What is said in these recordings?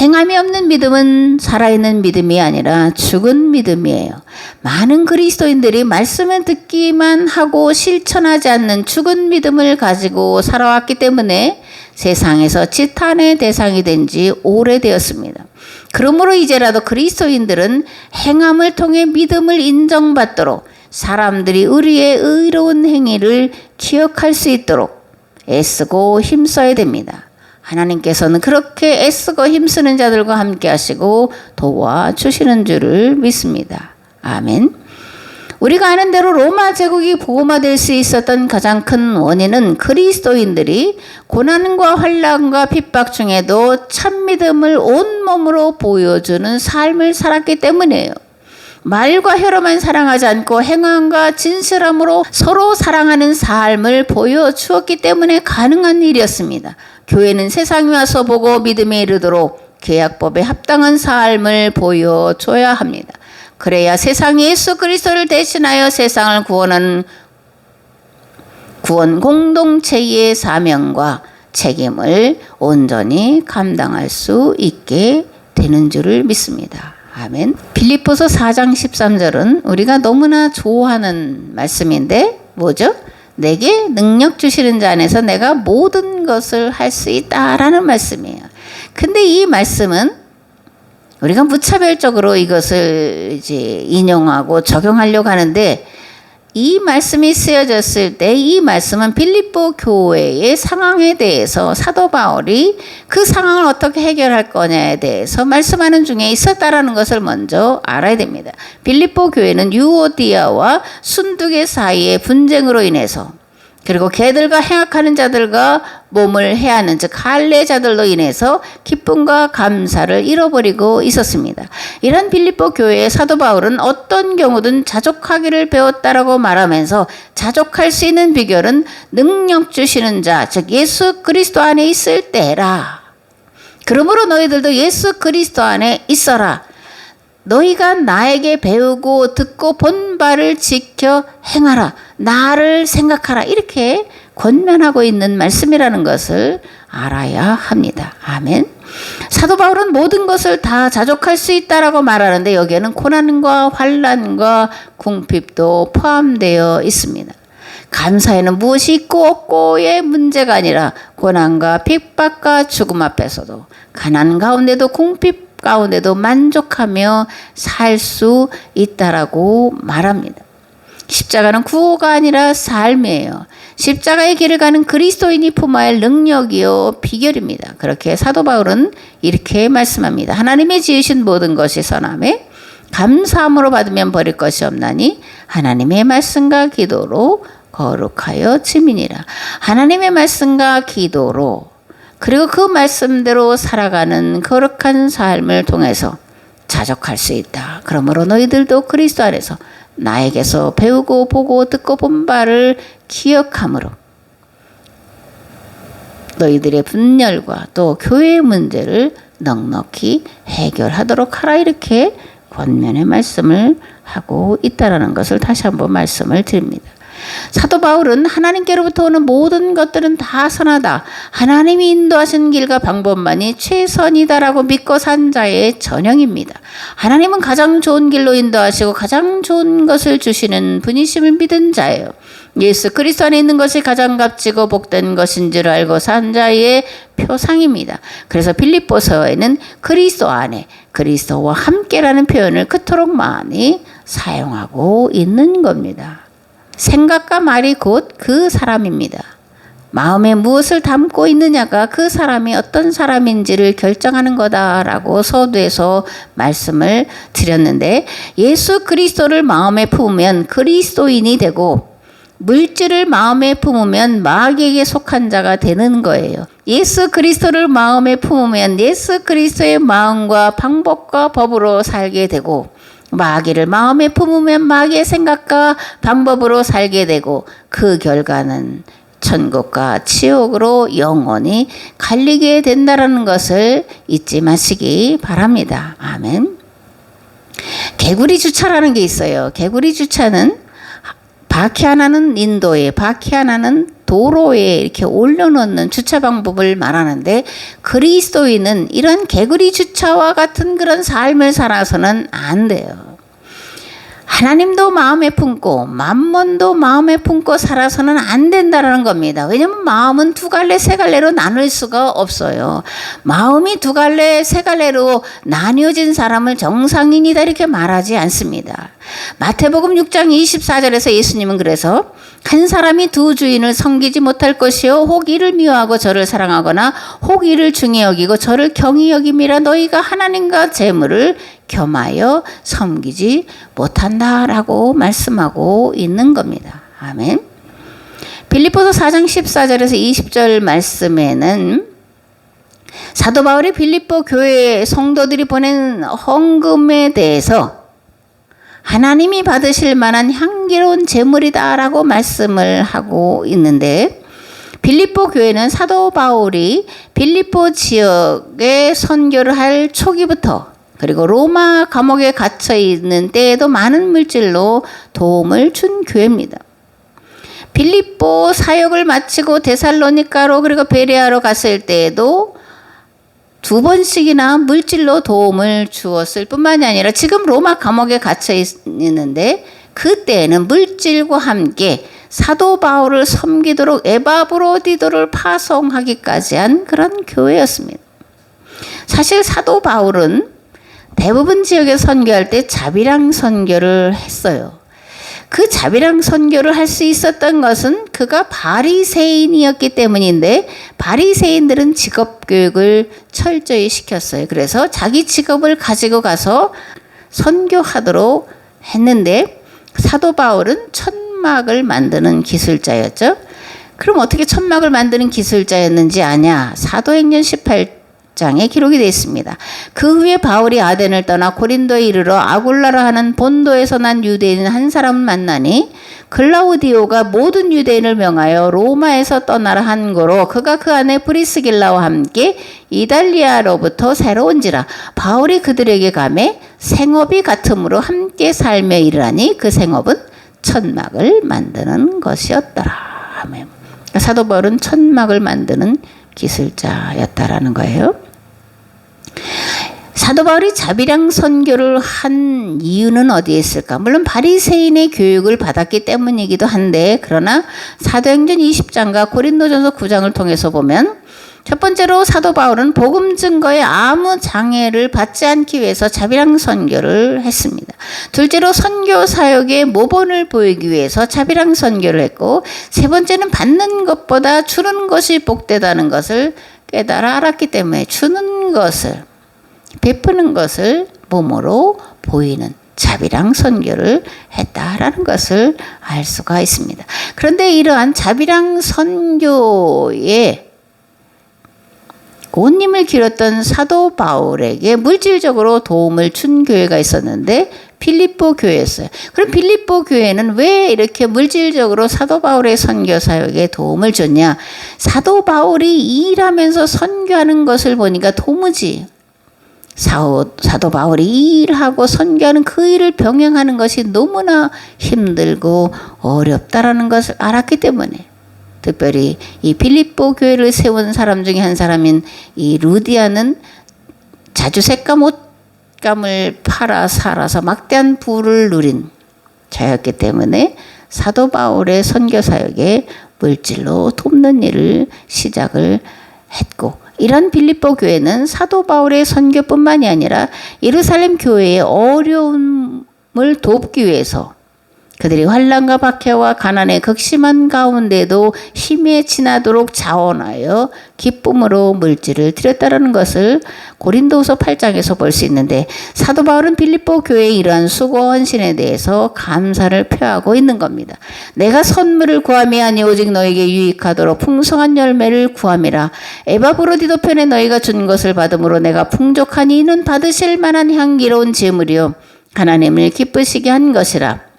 행함이 없는 믿음은 살아있는 믿음이 아니라 죽은 믿음이에요. 많은 그리스도인들이 말씀을 듣기만 하고 실천하지 않는 죽은 믿음을 가지고 살아왔기 때문에 세상에서 지탄의 대상이 된 지 오래되었습니다. 그러므로 이제라도 그리스도인들은 행함을 통해 믿음을 인정받도록 사람들이 우리의 의로운 행위를 기억할 수 있도록 애쓰고 힘써야 됩니다. 하나님께서는 그렇게 애쓰고 힘쓰는 자들과 함께 하시고 도와주시는 줄을 믿습니다. 아멘. 우리가 아는 대로 로마 제국이 복음화될 수 있었던 가장 큰 원인은 그리스도인들이 고난과 환난과 핍박 중에도 참 믿음을 온몸으로 보여주는 삶을 살았기 때문이에요. 말과 혀로만 사랑하지 않고 행함과 진실함으로 서로 사랑하는 삶을 보여주었기 때문에 가능한 일이었습니다. 교회는 세상에 와서 보고 믿음에 이르도록 계약법에 합당한 삶을 보여줘야 합니다. 그래야 세상에 예수 그리스도를 대신하여 세상을 구원하는 구원 공동체의 사명과 책임을 온전히 감당할 수 있게 되는 줄을 믿습니다. 아멘. 빌립보서 4장 13절은 우리가 너무나 좋아하는 말씀인데 뭐죠? 내게 능력 주시는 자 안에서 내가 모든 것을 할 수 있다라는 말씀이에요. 근데 이 말씀은 우리가 무차별적으로 이것을 이제 인용하고 적용하려고 하는데 이 말씀이 쓰여졌을 때 이 말씀은 빌립보 교회의 상황에 대해서 사도 바울이 그 상황을 어떻게 해결할 거냐에 대해서 말씀하는 중에 있었다라는 것을 먼저 알아야 됩니다. 빌립보 교회는 유오디아와 순두계 사이의 분쟁으로 인해서 그리고 개들과 행악하는 자들과 몸을 해하는 즉 할례자들로 인해서 기쁨과 감사를 잃어버리고 있었습니다. 이런 빌립보 교회의 사도 바울은 어떤 경우든 자족하기를 배웠다라고 말하면서 자족할 수 있는 비결은 능력 주시는 자 즉 예수 그리스도 안에 있을 때라. 그러므로 너희들도 예수 그리스도 안에 있어라. 너희가 나에게 배우고 듣고 본 바를 지켜 행하라. 나를 생각하라. 이렇게 권면하고 있는 말씀이라는 것을 알아야 합니다. 아멘. 사도 바울은 모든 것을 다 자족할 수 있다라고 말하는데 여기에는 고난과 환난과 궁핍도 포함되어 있습니다. 감사에는 무엇이 있고 없고의 문제가 아니라 고난과 핍박과 죽음 앞에서도 가난 가운데도 궁핍 가운데도 만족하며 살 수 있다라고 말합니다. 십자가는 구호가 아니라 삶이에요. 십자가의 길을 가는 그리스도인이 품어야 할 능력이요 비결입니다. 그렇게 사도 바울은 이렇게 말씀합니다. 하나님의 지으신 모든 것이 선함에 감사함으로 받으면 버릴 것이 없나니 하나님의 말씀과 기도로 거룩하여 지민이라. 하나님의 말씀과 기도로 그리고 그 말씀대로 살아가는 거룩한 삶을 통해서 자족할 수 있다. 그러므로 너희들도 그리스도 안에서 나에게서 배우고 보고 듣고 본 바를 기억함으로 너희들의 분열과 또 교회의 문제를 넉넉히 해결하도록 하라. 이렇게 권면의 말씀을 하고 있다는 것을 다시 한번 말씀을 드립니다. 사도 바울은 하나님께로부터 오는 모든 것들은 다 선하다. 하나님이 인도하신 길과 방법만이 최선이다라고 믿고 산 자의 전형입니다. 하나님은 가장 좋은 길로 인도하시고 가장 좋은 것을 주시는 분이심을 믿은 자예요. 예수 그리스도 안에 있는 것이 가장 값지고 복된 것인 줄 알고 산 자의 표상입니다. 그래서 빌립보서에는 그리스도 안에 그리스도와 함께라는 표현을 그토록 많이 사용하고 있는 겁니다. 생각과 말이 곧 그 사람입니다. 마음에 무엇을 담고 있느냐가 그 사람이 어떤 사람인지를 결정하는 거다라고 서두에서 말씀을 드렸는데 예수 그리스도를 마음에 품으면 그리스도인이 되고 물질을 마음에 품으면 마귀에게 속한 자가 되는 거예요. 예수 그리스도를 마음에 품으면 예수 그리스도의 마음과 방법과 법으로 살게 되고 마귀를 마음에 품으면 마귀의 생각과 방법으로 살게 되고 그 결과는 천국과 지옥으로 영원히 갈리게 된다는 것을 잊지 마시기 바랍니다. 아멘. 개구리 주차라는 게 있어요. 개구리 주차는 바퀴 하나는 인도에, 바퀴 하나는 도로에 이렇게 올려놓는 주차 방법을 말하는데, 그리스도인은 이런 개구리 주차와 같은 그런 삶을 살아서는 안 돼요. 하나님도 마음에 품고 만몬도 마음에 품고 살아서는 안 된다라는 겁니다. 왜냐하면 마음은 두 갈래 세 갈래로 나눌 수가 없어요. 마음이 두 갈래 세 갈래로 나뉘어진 사람을 정상인이다 이렇게 말하지 않습니다. 마태복음 6장 24절에서 예수님은 그래서 한 사람이 두 주인을 섬기지 못할 것이요 혹 이를 미워하고 저를 사랑하거나 혹 이를 중히 여기고 저를 경히 여김이라 너희가 하나님과 재물을 겸하여 섬기지 못한다라고 말씀하고 있는 겁니다. 아멘. 빌립보서 4장 14절에서 20절 말씀에는 사도 바울이 빌립보 교회 성도들이 보낸 헌금에 대해서 하나님이 받으실 만한 향기로운 제물이다라고 말씀을 하고 있는데, 빌립보 교회는 사도 바울이 빌립보 지역에 선교를 할 초기부터 그리고 로마 감옥에 갇혀 있는 때에도 많은 물질로 도움을 준 교회입니다. 빌립보 사역을 마치고 데살로니가로 그리고 베레아로 갔을 때에도 두 번씩이나 물질로 도움을 주었을 뿐만이 아니라 지금 로마 감옥에 갇혀 있는데 그때는 물질과 함께 사도 바울을 섬기도록 에바브로디도를 파송하기까지 한 그런 교회였습니다. 사실 사도 바울은 대부분 지역에 선교할 때 자비랑 선교를 했어요. 그 자비랑 선교를 할 수 있었던 것은 그가 바리새인이었기 때문인데, 바리새인들은 직업 교육을 철저히 시켰어요. 그래서 자기 직업을 가지고 가서 선교하도록 했는데, 사도 바울은 천막을 만드는 기술자였죠. 그럼 어떻게 천막을 만드는 기술자였는지 아냐? 사도행전 18장에 기록이 되어 있습니다. 그 후에 바울이 아덴을 떠나 고린도에 이르러 아굴라라 하는 본도에서 난 유대인 한 사람을 만나니 글라우디오가 모든 유대인을 명하여 로마에서 떠나라 한 거로 그가 그 안에 브리스길라와 함께 이달리아로부터 새로 온지라. 바울이 그들에게 가매 생업이 같음으로 함께 살며 일하니 그 생업은 천막을 만드는 것이었더라. 아멘. 사도 바울은 천막을 만드는 기술자였다라는 거예요. 사도 바울이 자비랑 선교를 한 이유는 어디에 있을까? 물론 바리새인의 교육을 받았기 때문이기도 한데, 그러나 사도행전 20장과 고린도전서 9장을 통해서 보면 첫 번째로 사도 바울은 복음 증거에 아무 장애를 받지 않기 위해서 자비랑 선교를 했습니다. 둘째로 선교 사역의 모본을 보이기 위해서 자비랑 선교를 했고, 세 번째는 받는 것보다 주는 것이 복되다는 것을 깨달아 알았기 때문에 주는 것을, 베푸는 것을 몸으로 보이는 자비랑 선교를 했다라는 것을 알 수가 있습니다. 그런데 이러한 자비랑 선교에 온님을 기렸던 사도 바울에게 물질적으로 도움을 준 교회가 있었는데 빌립보 교회였어요. 그럼 빌립보 교회는 왜 이렇게 물질적으로 사도 바울의 선교 사역에 도움을 줬냐? 사도 바울이 일하면서 선교하는 것을 보니까 도무지 사도 바울이 일하고 선교하는 그 일을 병행하는 것이 너무나 힘들고 어렵다라는 것을 알았기 때문에, 특별히 이 빌립보 교회를 세운 사람 중에 한 사람인 이 루디아는 자주 색감 옷감을 팔아 살아서 막대한 부를 누린 자였기 때문에 사도 바울의 선교 사역에 물질로 돕는 일을 시작을 했고, 이런 빌립보 교회는 사도 바울의 선교뿐만이 아니라 예루살렘 교회의 어려움을 돕기 위해서 그들이 환난과 박해와 가난의 극심한 가운데도 힘에 지나도록 자원하여 기쁨으로 물질을 드렸다는 것을 고린도후서 8장에서 볼 수 있는데, 사도 바울은 빌립보 교회의 이러한 수고 헌신에 대해서 감사를 표하고 있는 겁니다. 내가 선물을 구함이 아니 오직 너에게 유익하도록 풍성한 열매를 구함이라. 에바브로디도 편에 너희가 준 것을 받음으로 내가 풍족하니 이는 받으실 만한 향기로운 제물이요 하나님을 기쁘시게 한 것이라.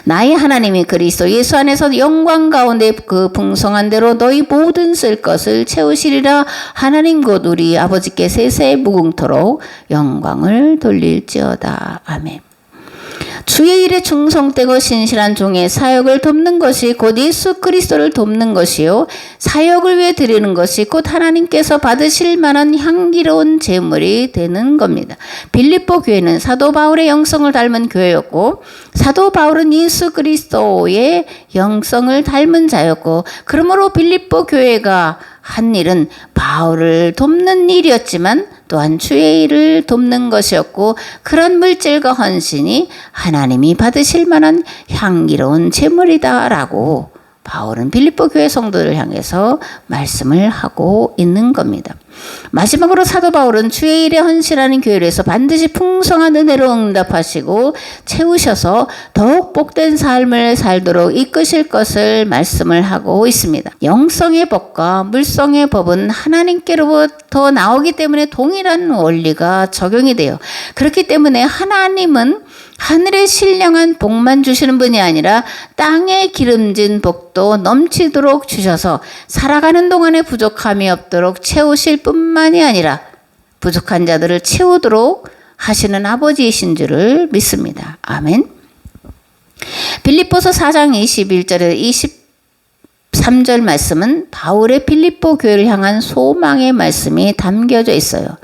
나의 하나님이 그리스도 예수 안에서 영광 가운데 그 풍성한 대로 너희 모든 쓸 것을 채우시리라. 하나님 곧 우리 아버지께 세세 무궁토록 영광을 돌릴지어다. 아멘. 주의 일에 충성되고 신실한 종의 사역을 돕는 것이 곧 예수 그리스도를 돕는 것이요 사역을 위해 드리는 것이 곧 하나님께서 받으실 만한 향기로운 제물이 되는 겁니다. 빌립보 교회는 사도 바울의 영성을 닮은 교회였고 사도 바울은 예수 그리스도의 영성을 닮은 자였고 그러므로 빌립보 교회가 한 일은 바울을 돕는 일이었지만 또한 주의 일을 돕는 것이었고 그런 물질과 헌신이 하나님이 받으실 만한 향기로운 제물이다라고 바울은 빌립보 교회 성도를 향해서 말씀을 하고 있는 겁니다. 마지막으로 사도 바울은 주의 일에 헌신하는 교회에서 반드시 풍성한 은혜로 응답하시고 채우셔서 더욱 복된 삶을 살도록 이끄실 것을 말씀을 하고 있습니다. 영성의 법과 물성의 법은 하나님께로부터 나오기 때문에 동일한 원리가 적용이 돼요. 그렇기 때문에 하나님은 하늘의 신령한 복만 주시는 분이 아니라 땅에 기름진 복도 넘치도록 주셔서 살아가는 동안에 부족함이 없도록 채우실 뿐만이 아니라 부족한 자들을 채우도록 하시는 아버지이신 줄을 믿습니다. 아멘. 빌립보서 4장 21절에 23절 말씀은 바울의 빌립보 교회를 향한 소망의 말씀이 담겨져 있어요.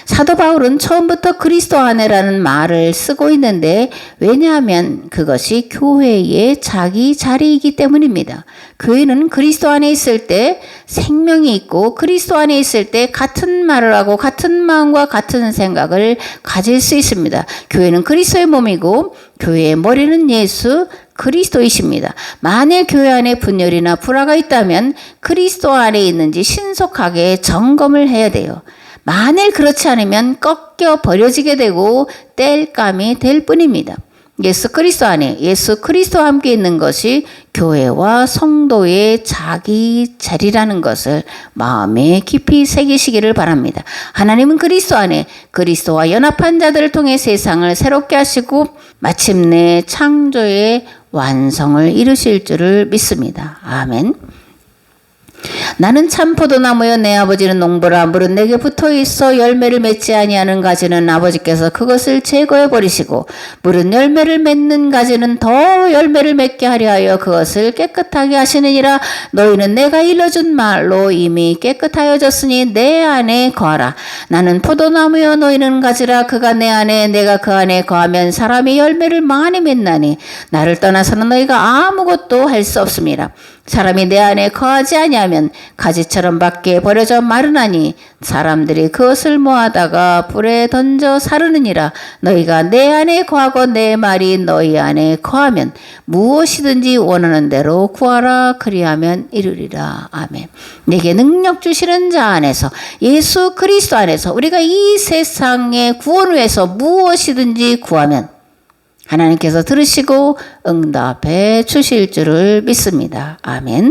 사도 바울은 처음부터 그리스도 안에라는 말을 쓰고 있는데 왜냐하면 그것이 교회의 자기 자리이기 때문입니다. 교회는 그리스도 안에 있을 때 생명이 있고 그리스도 안에 있을 때 같은 말을 하고 같은 마음과 같은 생각을 가질 수 있습니다. 교회는 그리스도의 몸이고 교회의 머리는 예수 그리스도이십니다. 만일 교회 안에 분열이나 불화가 있다면 그리스도 안에 있는지 신속하게 점검을 해야 돼요. 만일 그렇지 않으면 꺾여 버려지게 되고 땔감이 될 뿐입니다. 예수 그리스도 안에 예수 그리스도와 함께 있는 것이 교회와 성도의 자기 자리라는 것을 마음에 깊이 새기시기를 바랍니다. 하나님은 그리스도 안에 그리스도와 연합한 자들을 통해 세상을 새롭게 하시고 마침내 창조의 완성을 이루실 줄을 믿습니다. 아멘. 나는 참 포도나무여 내 아버지는 농부라. 물은 내게 붙어있어 열매를 맺지 아니하는 가지는 아버지께서 그것을 제거해 버리시고 물은 열매를 맺는 가지는 더 열매를 맺게 하려 하여 그것을 깨끗하게 하시느니라. 너희는 내가 일러준 말로 이미 깨끗하여졌으니 내 안에 거하라. 나는 포도나무여 너희는 가지라. 그가 내 안에 내가 그 안에 거하면 사람이 열매를 많이 맺나니 나를 떠나서는 너희가 아무것도 할 수 없습니다. 사람이 내 안에 거하지 아니하면 가지처럼 밖에 버려져 마르나니 사람들이 그것을 모아다가 불에 던져 사르느니라. 너희가 내 안에 거하고 내 말이 너희 안에 거하면 무엇이든지 원하는 대로 구하라. 그리하면 이루리라. 아멘. 내게 능력 주시는 자 안에서 예수 그리스도 안에서 우리가 이 세상의 구원을 위해서 무엇이든지 구하면 하나님께서 들으시고 응답해 주실 줄을 믿습니다. 아멘.